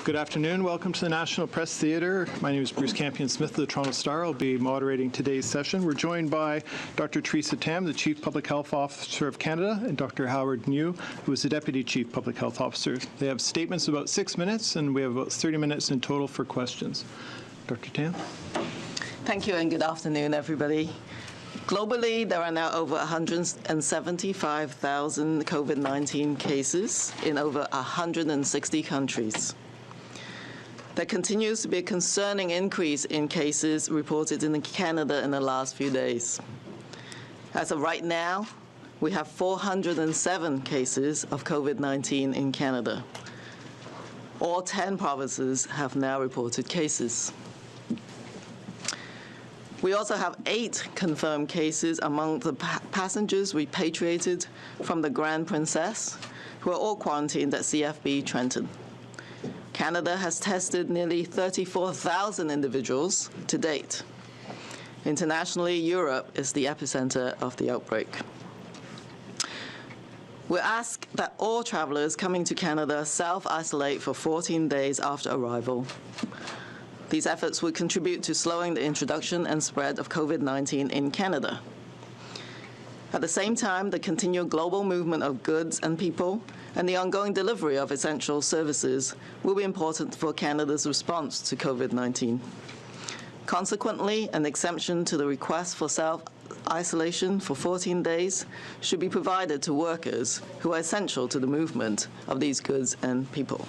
Good afternoon. Welcome to the National Press Theatre. My name is Bruce Campion-Smith of the Toronto Star. I'll be moderating today's session. We're joined by Dr. Theresa Tam, the Chief Public Health Officer of Canada, and Dr. Howard New, who is the Deputy Chief Public Health Officer. They have statements of about 6 minutes, and we have about 30 minutes in total for questions. Dr. Tam? Thank you, and good afternoon, everybody. Globally, there are now over 175,000 COVID-19 cases in over 160 countries. There continues to be a concerning increase in cases reported in Canada in the last few days. As of right now, we have 407 cases of COVID-19 in Canada. All 10 provinces have now reported cases. We also have 8 confirmed cases among the passengers repatriated from the Grand Princess, who are all quarantined at CFB Trenton. Canada has tested nearly 34,000 individuals to date. Internationally, Europe is the epicenter of the outbreak. We ask that all travelers coming to Canada self-isolate for 14 days after arrival. These efforts would contribute to slowing the introduction and spread of COVID-19 in Canada. At the same time, the continued global movement of goods and people and the ongoing delivery of essential services will be important for Canada's response to COVID-19. Consequently, an exemption to the request for self-isolation for 14 days should be provided to workers who are essential to the movement of these goods and people.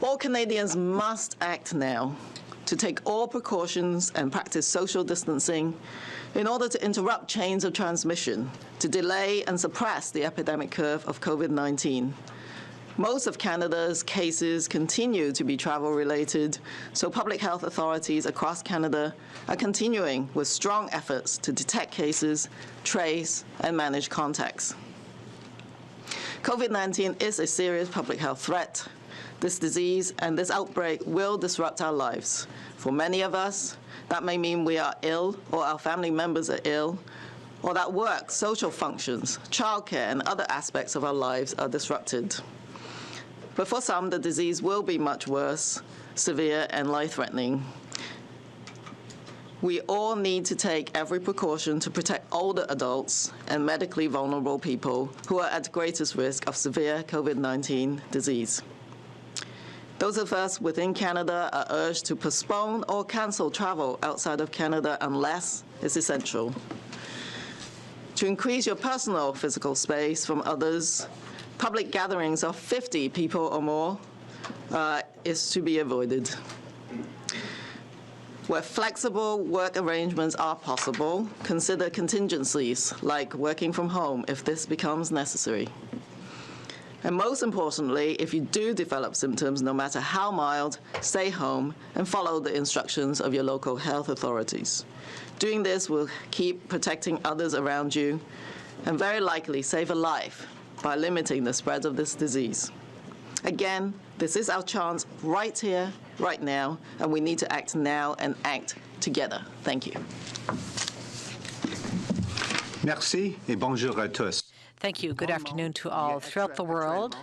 All Canadians must act now to take all precautions and practice social distancing in order to interrupt chains of transmission, to delay and suppress the epidemic curve of COVID-19. Most of Canada's cases continue to be travel-related, so public health authorities across Canada are continuing with strong efforts to detect cases, trace, and manage contacts. COVID-19 is a serious public health threat. This disease and this outbreak will disrupt our lives. For many of us, that may mean we are ill or our family members are ill, or that work, social functions, childcare, and other aspects of our lives are disrupted. But for some, the disease will be much worse, severe, and life-threatening. We all need to take every precaution to protect older adults and medically vulnerable people who are at greatest risk of severe COVID-19 disease. Those of us within Canada are urged to postpone or cancel travel outside of Canada unless it's essential. To increase your personal physical space from others, public gatherings of 50 people or more is to be avoided. Where flexible work arrangements are possible, consider contingencies like working from home if this becomes necessary. And most importantly, if you do develop symptoms, no matter how mild, stay home and follow the instructions of your local health authorities. Doing this will keep protecting others around you and very likely save a life by limiting the spread of this disease. Again, this is our chance right here, right now, and we need to act now and act together. Thank you. Merci et bonjour à tous. Thank you. Good afternoon to all. Throughout the world,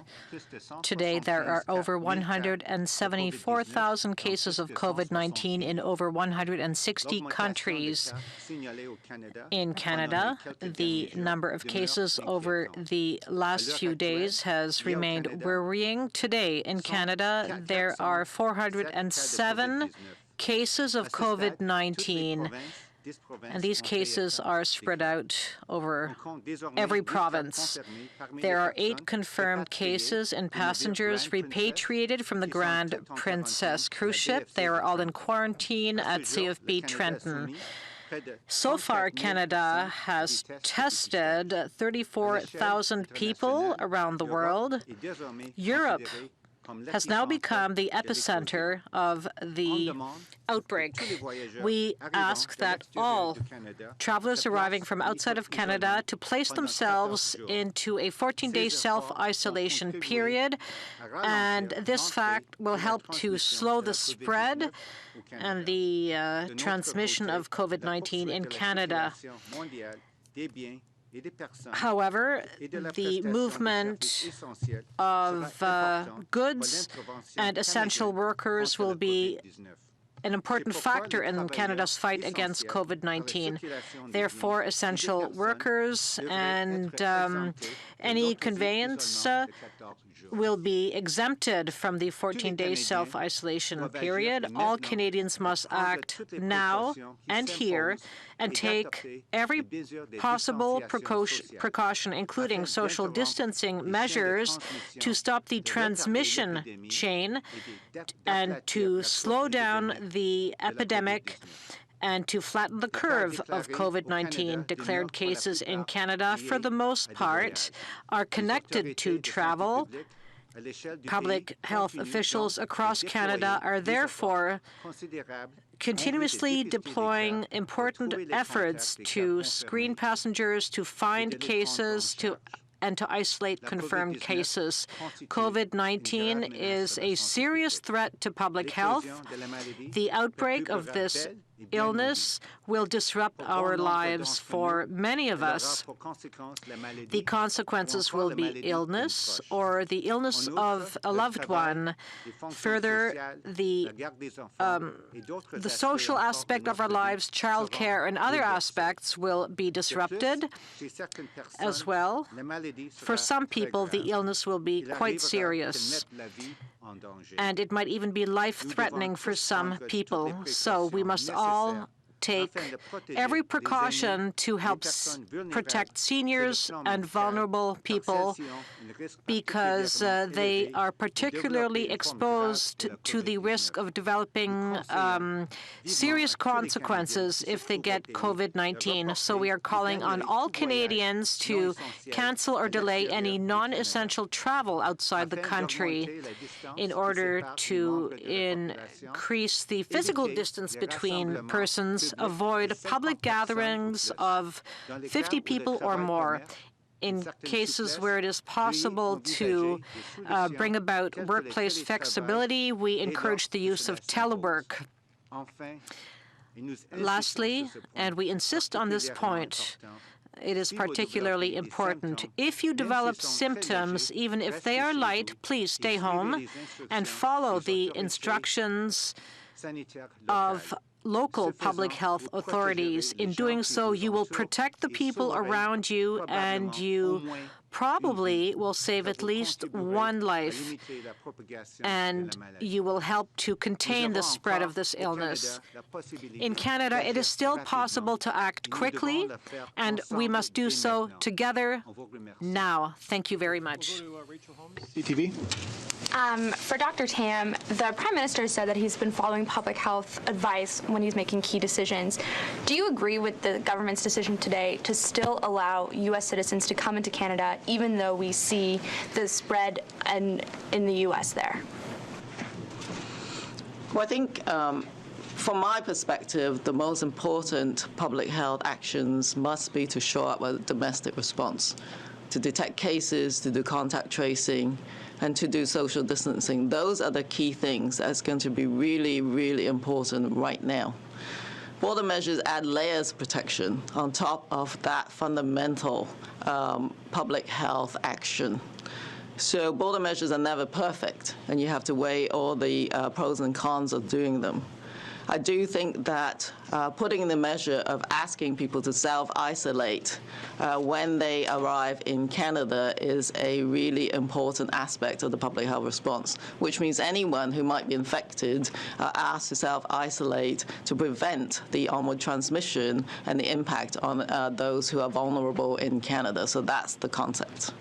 today there are over 174,000 cases of COVID-19 in over 160 countries. In Canada, the number of cases over the last few days has remained worrying. Today in Canada, there are 407 cases of COVID-19. And these cases are spread out over every province. There are 8 confirmed cases in passengers repatriated from the Grand Princess cruise ship. They are all in quarantine at CFB Trenton. So far, Canada has tested 34,000 people around the world. Europe has now become the epicenter of the outbreak. We ask that all travelers arriving from outside of Canada to place themselves into a 14-day self-isolation period, and this fact will help to slow the spread and the transmission of COVID-19 in Canada. However, the movement of goods and essential workers will be an important factor in Canada's fight against COVID-19. Therefore, essential workers and any conveyance will be exempted from the 14-day self-isolation period. All Canadians must act now and here and take every possible precaution, including social distancing measures, to stop the transmission chain and to slow down the epidemic and to flatten the curve of COVID-19. Declared cases in Canada, for the most part, are connected to travel. Public health officials across Canada are therefore continuously deploying important efforts to screen passengers, to find cases, and to isolate confirmed cases. COVID-19 is a serious threat to public health. The outbreak of this illness will disrupt our lives for many of us. The consequences will be illness or the illness of a loved one. Further, the social aspect of our lives, childcare, and other aspects will be disrupted as well. For some people, the illness will be quite serious, and it might even be life-threatening for some people. So we must all take every precaution to help protect seniors and vulnerable people because they are particularly exposed to the risk of developing serious consequences if they get COVID-19. So we are calling on all Canadians to cancel or delay any non-essential travel outside the country in order to increase the physical distance between persons, avoid public gatherings of 50 people or more. In cases where it is possible to bring about workplace flexibility, we encourage the use of telework. Lastly, and we insist on this point, it is particularly important. If you develop symptoms, even if they are light, please stay home and follow the instructions of local public health authorities. In doing so, you will protect the people around you, and you probably will save at least one life, and you will help to contain the spread of this illness. In Canada, it is still possible to act quickly, and we must do so together now. Thank you very much. CTV. For Dr. Tam, the Prime Minister said that he's been following public health advice when he's making key decisions. Do you agree with the government's decision today to still allow U.S. citizens to come into Canada, even though we see the spread in the U.S. there? Well, I think from my perspective, the most important public health actions must be to show up a domestic response, to detect cases, to do contact tracing, and to do social distancing. Those are the key things that's going to be really, really important right now. Border measures add layers of protection on top of that fundamental public health action. So border measures are never perfect, and you have to weigh all the pros and cons of doing them. I do think that putting the measure of asking people to self-isolate when they arrive in Canada is a really important aspect of the public health response, which means anyone who might be infected are asked to self-isolate to prevent the onward transmission and the impact on those who are vulnerable in Canada. So that's the concept.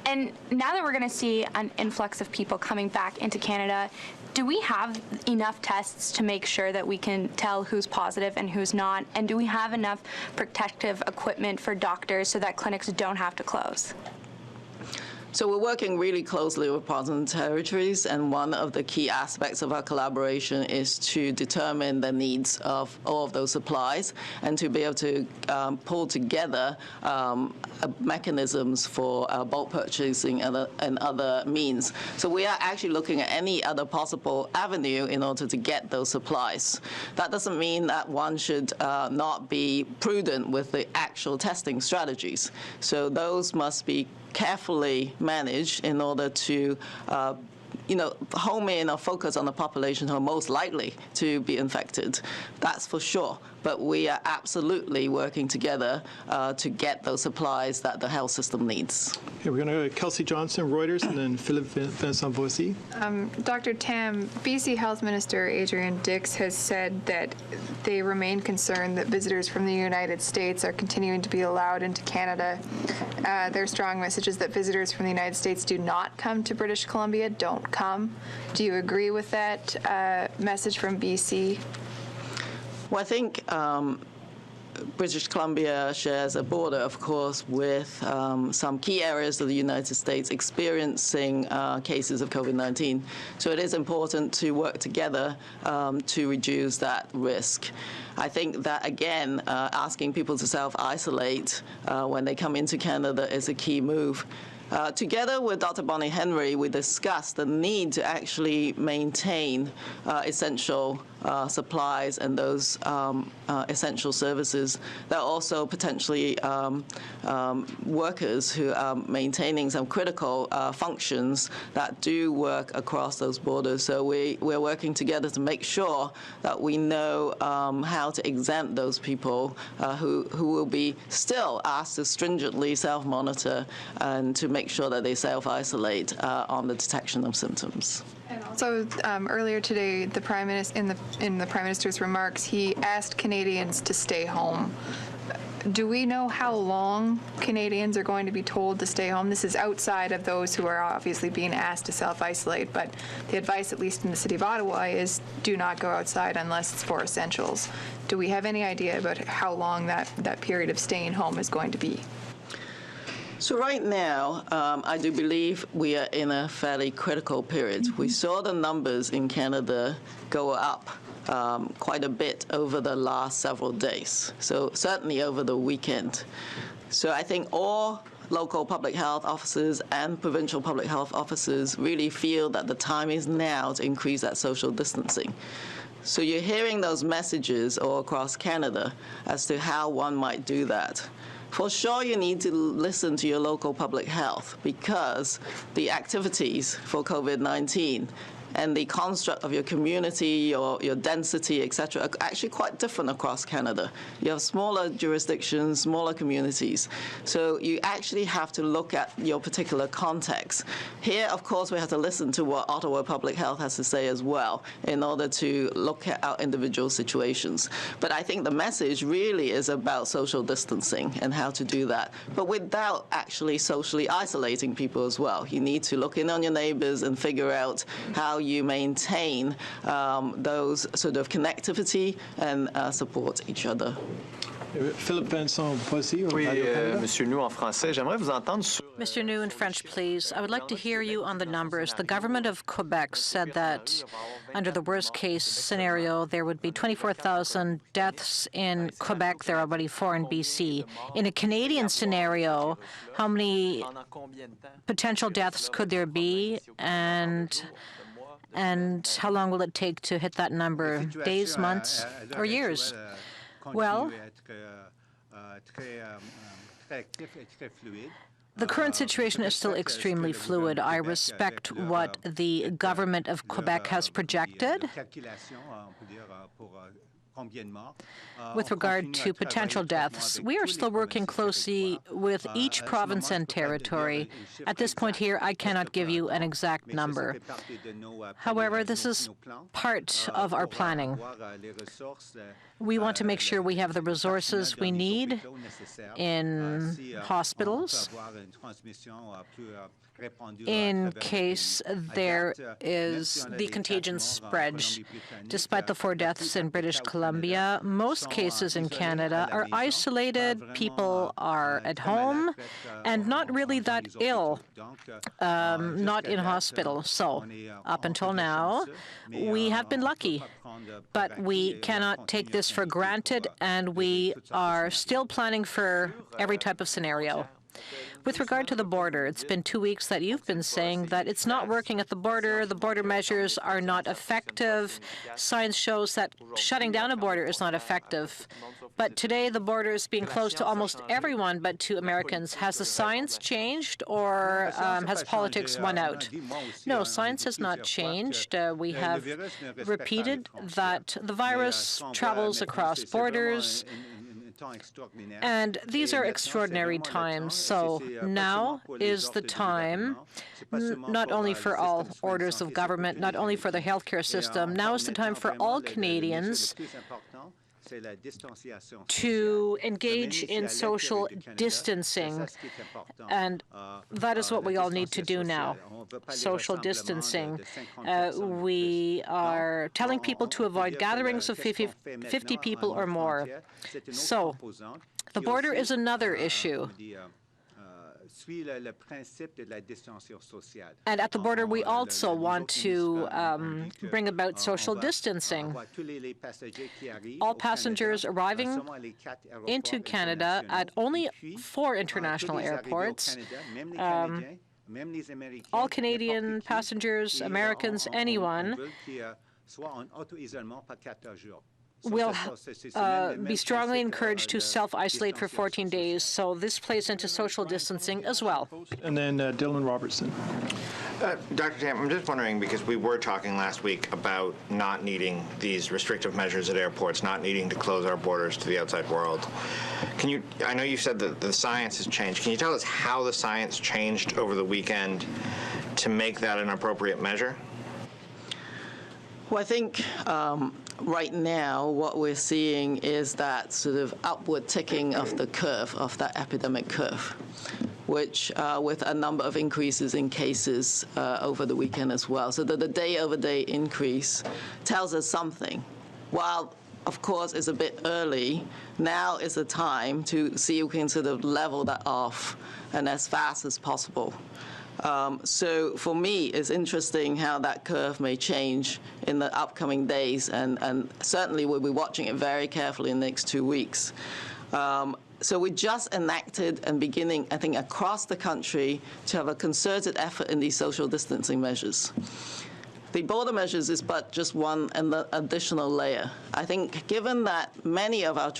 And now that we're going to see an influx of people coming back into Canada, do we have enough tests to make sure that we can tell who's positive and who's not? And do we have enough protective equipment for doctors so that clinics don't have to close? So we're working really closely with partners and territories, and one of the key aspects of our collaboration is to determine the needs of all of those supplies and to be able to pull together mechanisms for bulk purchasing and other means. So we are actually looking at any other possible avenue in order to get those supplies. That doesn't mean that one should not be prudent with the actual testing strategies. So those must be carefully managed in order to home in or focus on the population who are most likely to be infected. That's for sure. But we are absolutely working together to get those supplies that the health system needs. Okay, we're going to go to Kelsey Johnson, Reuters, and then Philip Vincent Voici. Dr. Tam, BC Health Minister Adrian Dix has said that they remain concerned that visitors from the United States are continuing to be allowed into Canada. Their strong message is that visitors from the United States do not come to British Columbia, don't come. Do you agree with that message from BC? Well, I think British Columbia shares a border, of course, with some key areas of the United States experiencing cases of COVID-19. So it is important to work together to reduce that risk. I think that, again, asking people to self-isolate when they come into Canada is a key move. Together with Dr. Bonnie Henry, we discussed the need to actually maintain essential supplies and those essential services. There are also potentially workers who are maintaining some critical functions that do work across those borders. So we're working together to make sure that we know how to exempt those people who will be still asked to stringently self-monitor and to make sure that they self-isolate on the detection of symptoms. And also, earlier today, the Prime Minister, in the Prime Minister's remarks, he asked Canadians to stay home. Do we know how long Canadians are going to be told to stay home? This is outside of those who are obviously being asked to self-isolate, but the advice, at least in the City of Ottawa, is do not go outside unless it's for essentials. Do we have any idea about how long that period of staying home is going to be? So right now, I do believe we are in a fairly critical period. We saw the numbers in Canada go up quite a bit over the last several days, so certainly over the weekend. So I think all local public health officers and provincial public health officers really feel that the time is now to increase that social distancing. So you're hearing those messages all across Canada as to how one might do that. For sure, you need to listen to your local public health because the activities for COVID-19 and the construct of your community or your density, et cetera, are actually quite different across Canada. You have smaller jurisdictions, smaller communities. So you actually have to look at your particular context. Here, of course, we have to listen to what Ottawa Public Health has to say as well in order to look at our individual situations. But I think the message really is about social distancing and how to do that, but without actually socially isolating people as well. You need to look in on your neighbors and figure out how you maintain those sort of connectivity and support each other. Philip Vincent Voici, Oui, Monsieur New en français. J'aimerais vous entendre sur... Mr. New in French, please. I would like to hear you on the numbers. The government of Quebec said that under the worst-case scenario, there would be 24,000 deaths in Quebec. There are already 4 in BC. In a Canadian scenario, how many potential deaths could there be, and how long will it take to hit that number? Days, months, or years? Well, the current situation is still extremely fluid. I respect what the government of Quebec has projected with regard to potential deaths. We are still working closely with each province and territory. At this point here, I cannot give you an exact number. However, this is part of our planning. We want to make sure we have the resources we need in hospitals in case there is the contagion spread. Despite the 4 deaths in British Columbia, most cases in Canada are isolated, people are at home, and not really that ill, not in hospital. So, up until now, we have been lucky, but we cannot take this for granted, and we are still planning for every type of scenario. With regard to the border, it's been 2 weeks that you've been saying that it's not working at the border measures are not effective. Science shows that shutting down a border is not effective. But today the border is being closed to almost everyone but to Americans. Has the science changed, or has politics won out? No, science has not changed. We have repeated that the virus travels across borders, and these are extraordinary times. So now is the time, not only for all orders of government, not only for the healthcare system, now is the time for all Canadians to engage in social distancing, and that is what we all need to do now, social distancing. We are telling people to avoid gatherings of 50 people or more. So the border is another issue. And at the border, we also want to bring about social distancing. All passengers arriving into Canada at only 4 international airports, all Canadian passengers, Americans, anyone, will be strongly encouraged to self-isolate for 14 days. So this plays into social distancing as well. And then Dylan Robertson. Dr. Tam, I'm just wondering, because we were talking last week about not needing these restrictive measures at airports, not needing to close our borders to the outside world. I know you said that the science has changed. Can you tell us how the science changed over the weekend to make that an appropriate measure? Well, I think right now what we're seeing is that sort of upward ticking of the curve, of that epidemic curve, which with a number of increases in cases over the weekend as well. So that the day-over-day increase tells us something. While, of course, it's a bit early, now is the time to see if we can sort of level that off and as fast as possible. So for me, it's interesting how that curve may change in the upcoming days, and certainly we'll be watching it very carefully in the next 2 weeks. So we just enacted and beginning, I think, across the country to have a concerted effort in these social distancing measures. The border measures is but just one additional layer. I think given that many of our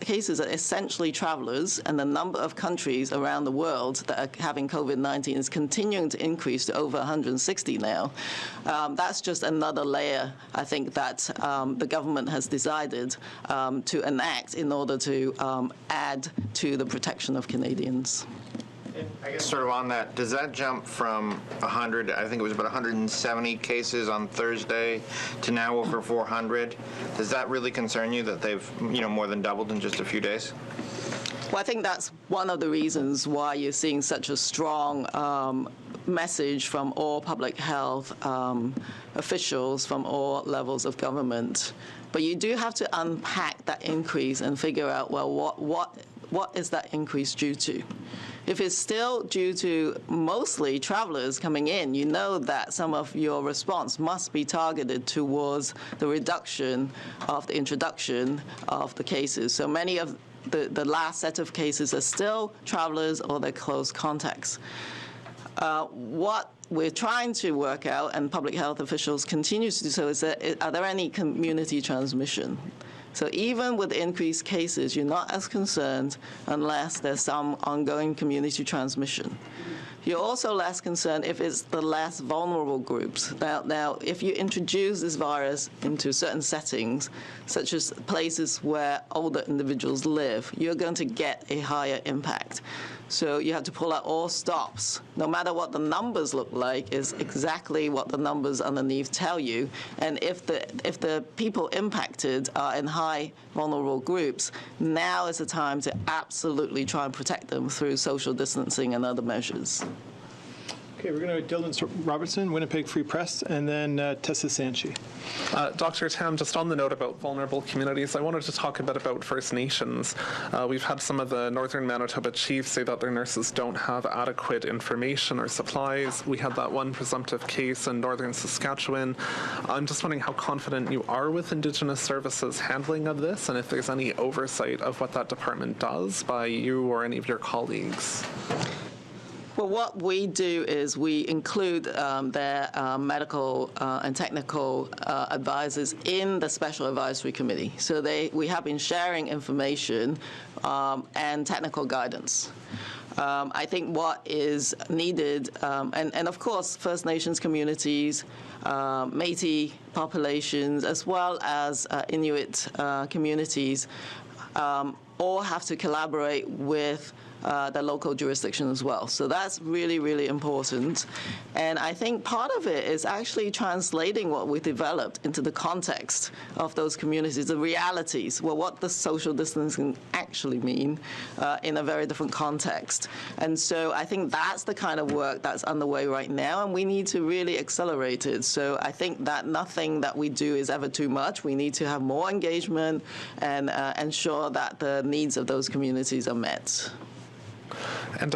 cases are essentially travelers, and the number of countries around the world that are having COVID-19 is continuing to increase to over 160 now, that's just another layer, I think, that the government has decided to enact in order to add to the protection of Canadians. I guess sort of on that, does that jump from 100, I think it was about 170 cases on Thursday, to now over 400? Does that really concern you that they've, more than doubled in just a few days? Well, I think that's one of the reasons why you're seeing such a strong message from all public health officials from all levels of government. But you do have to unpack that increase and figure out, well, what is that increase due to? If it's still due to mostly travelers coming in, you know that some of your response must be targeted towards the reduction of the introduction of the cases. So many of the last set of cases are still travelers or their close contacts. What we're trying to work out, and public health officials continue to do so, is that are there any community transmission? So even with increased cases, you're not as concerned unless there's some ongoing community transmission. You're also less concerned if it's the less vulnerable groups. Now, if you introduce this virus into certain settings, such as places where older individuals live, you're going to get a higher impact. So you have to pull out all stops. No matter what the numbers look like, is exactly what the numbers underneath tell you. And if the people impacted are in high vulnerable groups, now is the time to absolutely try and protect them through social distancing and other measures. Okay, we're going to Dylan Robertson, Winnipeg Free Press, and then Tessa Sanchi. Dr. Tam, just on the note about vulnerable communities, I wanted to talk a bit about First Nations. We've had some of the Northern Manitoba chiefs say that their nurses don't have adequate information or supplies. We had that one presumptive case in Northern Saskatchewan. I'm just wondering how confident you are with Indigenous Services handling of this, and if there's any oversight of what that department does by you or any of your colleagues. Well, what we do is we include their medical and technical advisors in the Special Advisory Committee. So we have been sharing information and technical guidance. I think what is needed, and of course First Nations communities, Métis populations, as well as Inuit communities, all have to collaborate with the local jurisdiction as well. So that's really, really important. And I think part of it is actually translating what we developed into the context of those communities, the realities, well, what does social distancing actually mean in a very different context. And so I think that's the kind of work that's underway right now, and we need to really accelerate it. So I think that nothing that we do is ever too much. We need to have more engagement and ensure that the needs of those communities are met. And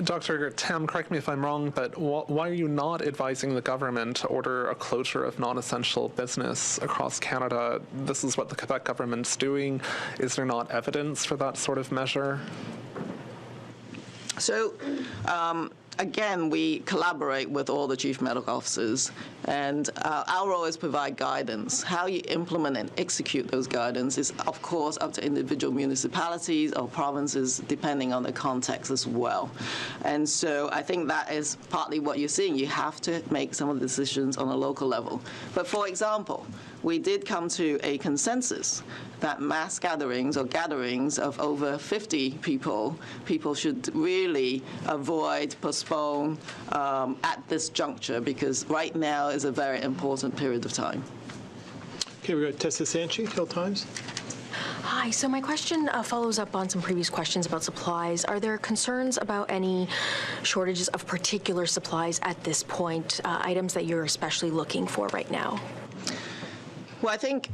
Dr. Tam, correct me if I'm wrong, but why are you not advising the government to order a closure of non-essential business across Canada? This is what the Quebec government's doing. Is there not evidence for that sort of measure? So, again, we collaborate with all the chief medical officers, and our role is provide guidance. How you implement and execute those guidance is, of course, up to individual municipalities or provinces, depending on the context as well. And so I think that is partly what you're seeing. You have to make some of the decisions on a local level. But for example, we did come to a consensus that mass gatherings or gatherings of over 50 people should really avoid, postpone at this juncture, because right now is a very important period of time. Okay, we've got Tessa Sanchi, Hill Times. Hi, so my question follows up on some previous questions about supplies. Are there concerns about any shortages of particular supplies at this point, items that you're especially looking for right now? Well, I think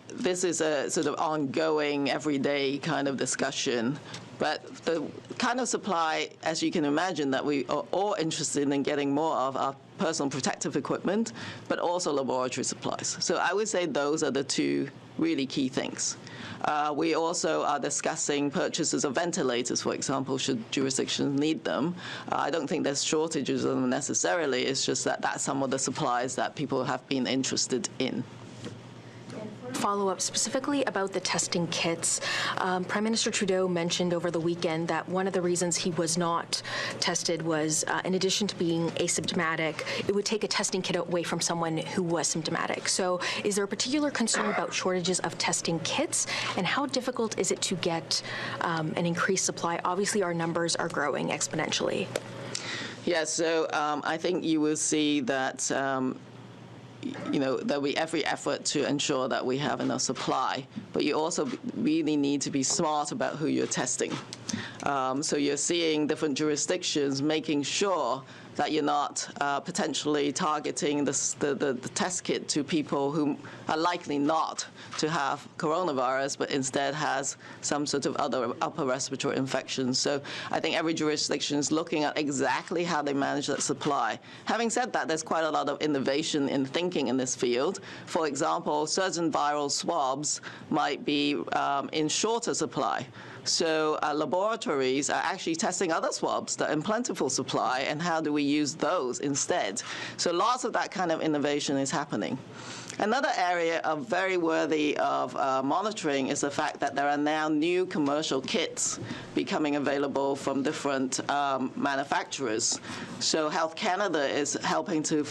this is a sort of ongoing, everyday kind of discussion. But the kind of supply, as you can imagine, that we are all interested in getting more of are personal protective equipment, but also laboratory supplies. So I would say those are the two really key things. We also are discussing purchases of ventilators, for example, should jurisdictions need them. I don't think there's shortages of them necessarily. It's just that that's some of the supplies that people have been interested in. Follow-up specifically about the testing kits. Prime Minister Trudeau mentioned over the weekend that one of the reasons he was not tested was, in addition to being asymptomatic, it would take a testing kit away from someone who was symptomatic. So is there a particular concern about shortages of testing kits, and how difficult is it to get an increased supply? Obviously, our numbers are growing exponentially. Yes, so I think you will see that there'll be every effort to ensure that we have enough supply, but you also really need to be smart about who you're testing. So you're seeing different jurisdictions making sure that you're not potentially targeting the test kit to people who are likely not to have coronavirus, but instead has some sort of other upper respiratory infection. So I think every jurisdiction is looking at exactly how they manage that supply. Having said that, there's quite a lot of innovation in thinking in this field. For example, certain viral swabs might be in shorter supply. So laboratories are actually testing other swabs that are in plentiful supply, and how do we use those instead? So lots of that kind of innovation is happening. Another area of very worthy of monitoring is the fact that there are now new commercial kits becoming available from different manufacturers. So Health Canada is helping to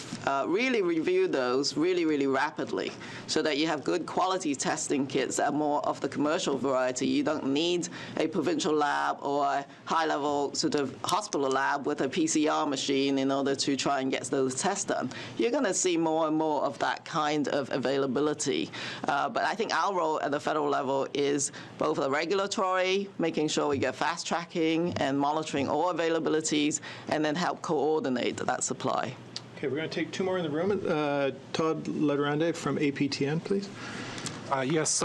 really review those really rapidly, so that you have good quality testing kits that are more of the commercial variety. You don't need a provincial lab or a high-level sort of hospital lab with a PCR machine in order to try and get those tests done. You're going to see more and more of that kind of availability. But I think our role at the federal level is both the regulatory, making sure we get fast tracking and monitoring all availabilities, and then help coordinate that supply. Okay, we're going to take two more in the room. Todd Ledurande from APTN, please. Yes.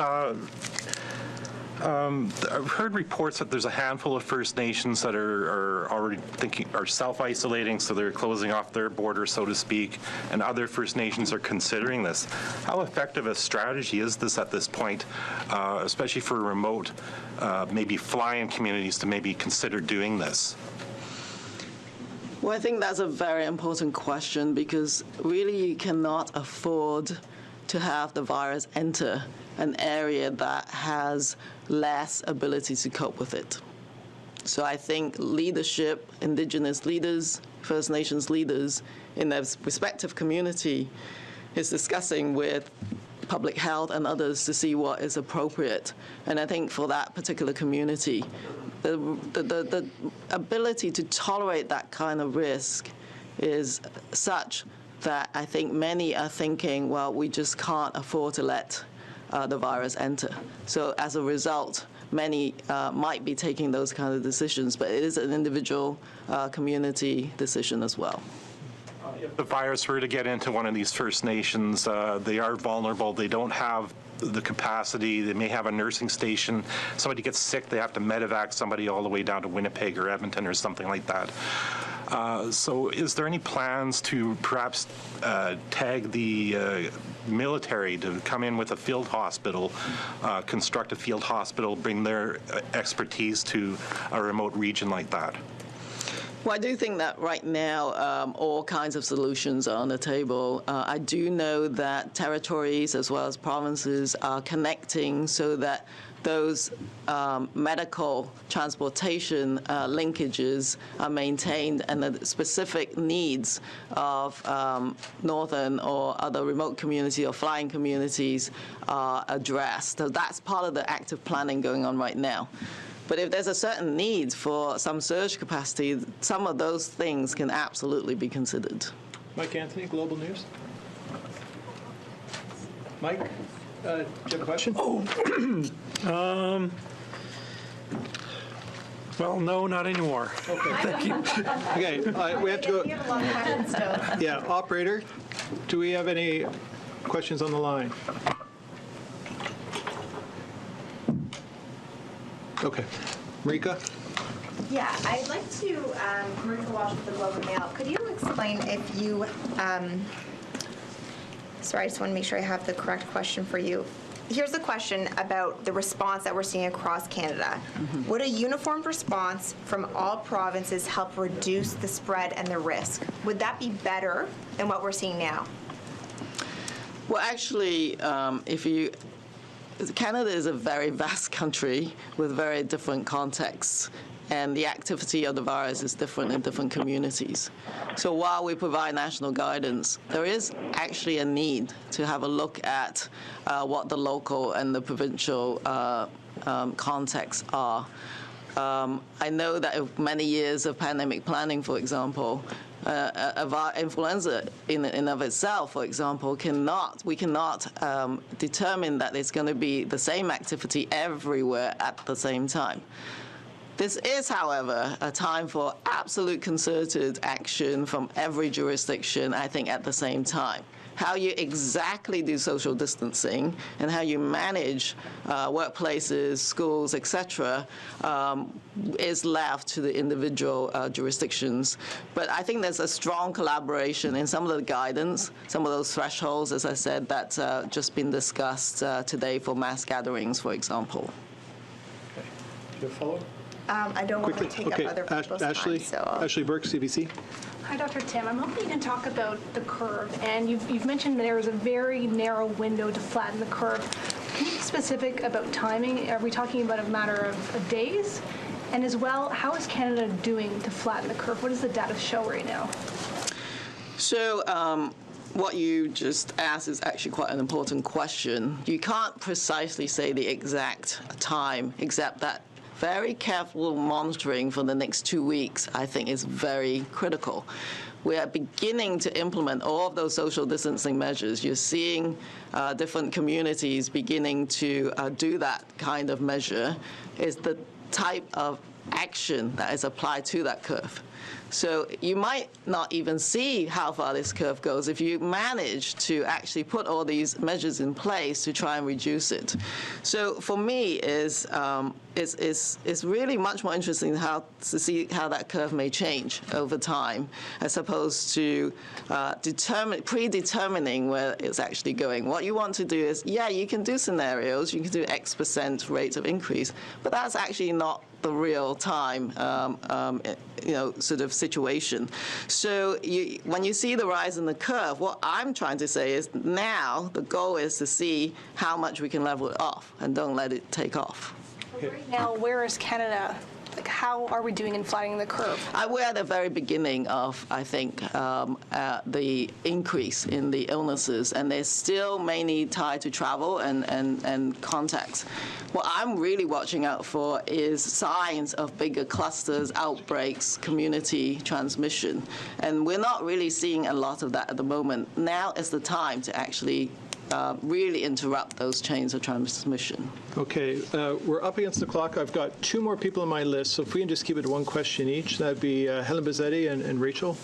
I've heard reports that there's a handful of First Nations that are already are self-isolating, so they're closing off their border, so to speak, and other First Nations are considering this. How effective a strategy is this at this point, especially for remote, maybe fly-in communities to maybe consider doing this? Well, I think that's a very important question because really you cannot afford to have the virus enter an area that has less ability to cope with it. So I think leadership, Indigenous leaders, First Nations leaders in their respective community is discussing with public health and others to see what is appropriate. And I think for that particular community, the ability to tolerate that kind of risk is such that I think many are thinking, well, we just can't afford to let the virus enter. So as a result, many might be taking those kind of decisions, but it is an individual community decision as well. If the virus were to get into one of these First Nations, they are vulnerable. They don't have the capacity. They may have a nursing station. Somebody gets sick, they have to medevac somebody all the way down to Winnipeg or Edmonton or something like that. So is there any plans to perhaps tag the military to come in with a field hospital, construct a field hospital, bring their expertise to a remote region like that? Well, I do think that right now all kinds of solutions are on the table. I do know that territories as well as provinces are connecting so that those medical transportation linkages are maintained and the specific needs of northern or other remote community or flying communities are addressed. So that's part of the active planning going on right now. But if there's a certain need for some surge capacity, some of those things can absolutely be considered. Mike Anthony, Global News. Mike, do you have a question? Well, no, not anymore. Okay. Thank you. Okay, we have to go. You have a lot of questions still. Yeah, operator, do we have any questions on the line? Okay. Marika? Yeah, I'd like to, Marika Walsh with the Globe and Mail. Could you explain if you, sorry, I just want to make sure I have the correct question for you. Here's the question about the response that we're seeing across Canada. Mm-hmm. Would a uniformed response from all provinces help reduce the spread and the risk? Would that be better than what we're seeing now? Well, actually, Canada is a very vast country with very different contexts, and the activity of the virus is different in different communities. So while we provide national guidance, there is actually a need to have a look at what the local and the provincial contexts are. I know that of many years of pandemic planning, for example, influenza in and of itself, for example, we cannot determine that it's going to be the same activity everywhere at the same time. This is, however, a time for absolute concerted action from every jurisdiction, I think, at the same time. How you exactly do social distancing and how you manage workplaces, schools, etc., is left to the individual jurisdictions. But I think there's a strong collaboration in some of the guidance, some of those thresholds, as I said, that's just been discussed today for mass gatherings, for example. Okay. Do you have a follow-up? I don't want to take up other people's Ashley, time. So Ashley Burke, CBC. Hi, Dr. Tam. I'm hoping you can talk about the curve. And you've mentioned there is a very narrow window to flatten the curve. Can you be specific about timing? Are we talking about a matter of days? And as well, how is Canada doing to flatten the curve? What does the data show right now? So what you just asked is actually quite an important question. You can't precisely say the exact time, except that very careful monitoring for the next 2 weeks, I think, is very critical. we are beginning to implement all of those social distancing measures. You're seeing different communities beginning to do that kind of measure. Is the type of action that is applied to that curve. So you might not even see how far this curve goes if you manage to actually put all these measures in place to try and reduce it. So for me, it's really much more interesting to see how that curve may change over time, as opposed to predetermining where it's actually going. What you want to do is, yeah, you can do scenarios, you can do X% rate of increase, but that's actually not the real time, sort of situation. So when you see the rise in the curve, what I'm trying to say is now the goal is to see how much we can level it off and don't let it take off. Right now, where is Canada? Like, how are we doing in flattening the curve? We're at the very beginning of, I think, the increase in the illnesses, and they're still mainly tied to travel and contacts. What I'm really watching out for is signs of bigger clusters, outbreaks, community transmission, and we're not really seeing a lot of that at the moment. Now is the time to actually really interrupt those chains of transmission. Okay, we're up against the clock. I've got two more people on my list, so if we can just keep it to one question each, that'd be Helen Bazzetti and Rachel.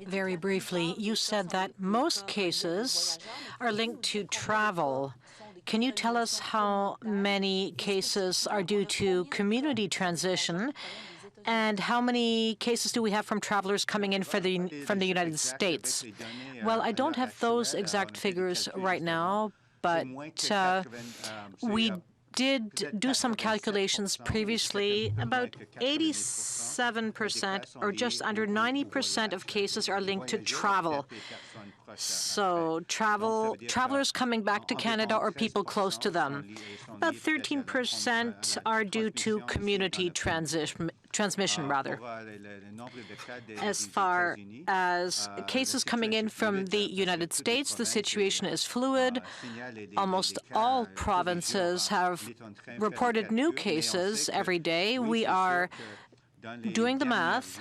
Very briefly, you said that most cases are linked to travel. Can you tell us how many cases are due to community transition? And how many cases do we have from travelers coming in from the United States? Well, I don't have those exact figures right now, but we did do some calculations previously. About 87% or just under 90% of cases are linked to travel. So travelers coming back to Canada or people close to them. About 13% are due to community transmission, rather. As far as cases coming in from the United States, the situation is fluid. Almost all provinces have reported new cases every day. We are doing the math.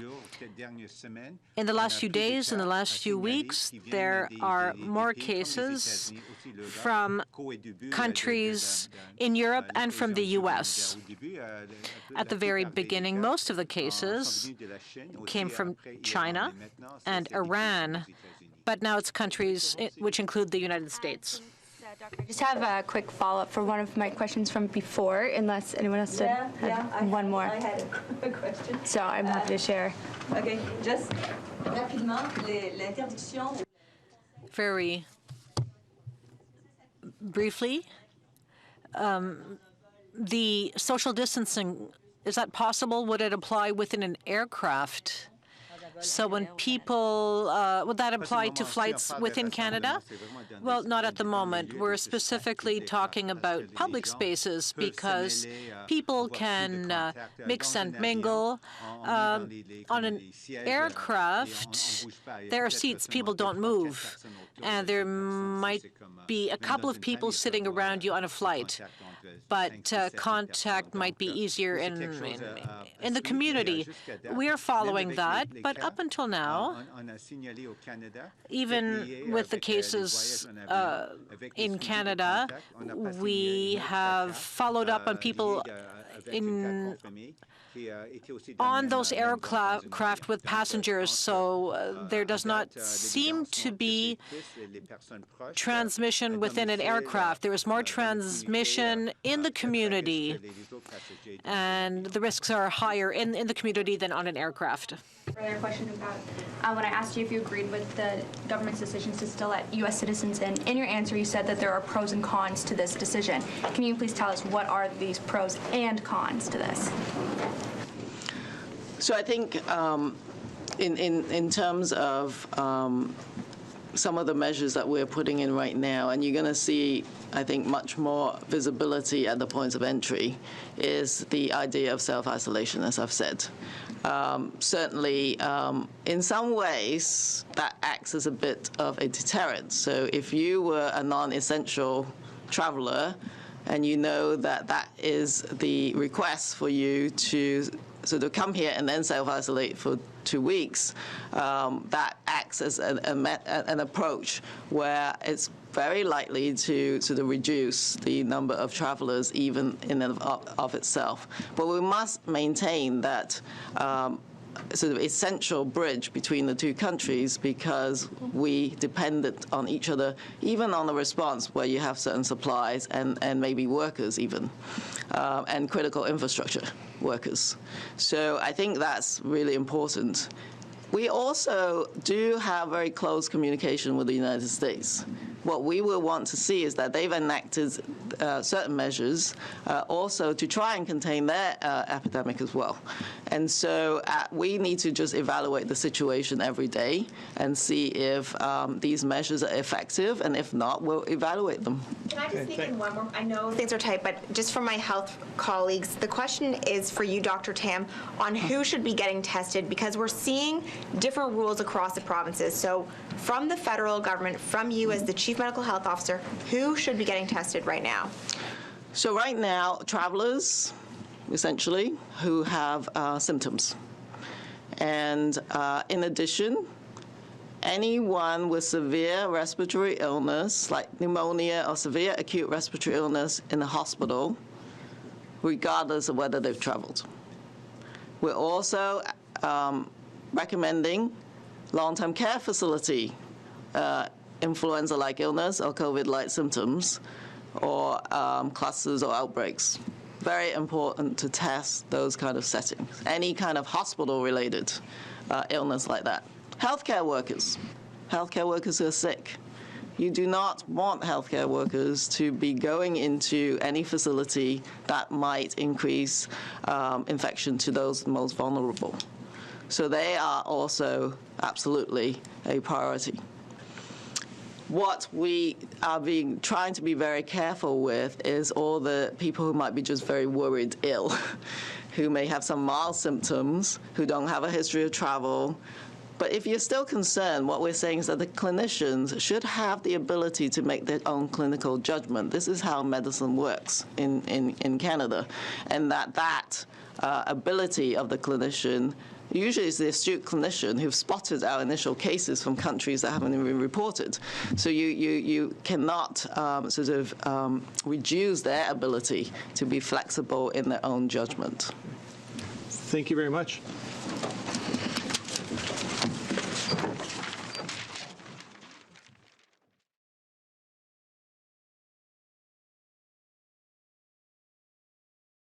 In the last few days, in the last few weeks, there are more cases from countries in Europe and from the U.S. At the very beginning, most of the cases came from China and Iran, but now it's countries which include the United States. Doctor, I just have a quick follow-up for one of my questions from before, unless anyone else had one more. I had a question. So I'm happy to share. Okay, just rapidement, l'interdiction. Very briefly, the social distancing, is that possible? Would it apply within an aircraft? So when people, would that apply to flights within Canada? Well, not at the moment. We're specifically talking about public spaces because people can mix and mingle. On an aircraft, there are seats, people don't move, and there might be a couple of people sitting around you on a flight. But contact might be easier in the community. We are following that, but up until now, even with the cases in Canada, we have followed up on people on those aircraft with passengers, so there does not seem to be transmission within an aircraft. There is more transmission in the community, and the risks are higher in the community than on an aircraft. Further question about when I asked you if you agreed with the government's decisions to still let U.S. citizens in your answer you said that there are pros and cons to this decision. Can you please tell us what are these pros and cons to this? So I think in terms of some of the measures that we're putting in right now, and you're going to see, I think, much more visibility at the points of entry, is the idea of self-isolation, as I've said. Certainly, in some ways, that acts as a bit of a deterrent. So if you were a non-essential traveler and you know that that is the request for you to sort of come here and then self-isolate for 2 weeks, that acts as an approach where it's very likely to sort of reduce the number of travelers even in and of itself. But we must maintain that sort of essential bridge between the two countries, because we depended on each other, even on the response where you have certain supplies and maybe workers even, and critical infrastructure workers. So I think that's really important. We also do have very close communication with the United States. What we will want to see is that they've enacted certain measures also to try and contain their epidemic as well. And so we need to just evaluate the situation every day and see if these measures are effective, and if not, we'll evaluate them. Can I just sneak in one more? I know things are tight, but just for my health colleagues, the question is for you, Dr. Tam, on who should be getting tested, because we're seeing different rules across the provinces. So from the federal government, from you as the Chief Medical Health Officer, who should be getting tested right now? So right now, travelers, essentially, who have symptoms. And in addition, anyone with severe respiratory illness, like pneumonia or severe acute respiratory illness in the hospital, regardless of whether they've traveled. We're also recommending long-term care facility, influenza-like illness or COVID-like symptoms, or clusters or outbreaks. Very important to test those kind of settings. Any kind of hospital-related illness like that. Healthcare workers who are sick. You do not want healthcare workers to be going into any facility that might increase infection to those most vulnerable. So they are also absolutely a priority. What we are trying to be very careful with is all the people who might be just very worried ill, who may have some mild symptoms, who don't have a history of travel. But if you're still concerned, what we're saying is that the clinicians should have the ability to make their own clinical judgment. This is how medicine works in Canada. And that ability of the clinician, usually it's the astute clinician who've spotted our initial cases from countries that haven't even been reported. So you cannot sort of reduce their ability to be flexible in their own judgment. Thank you very much.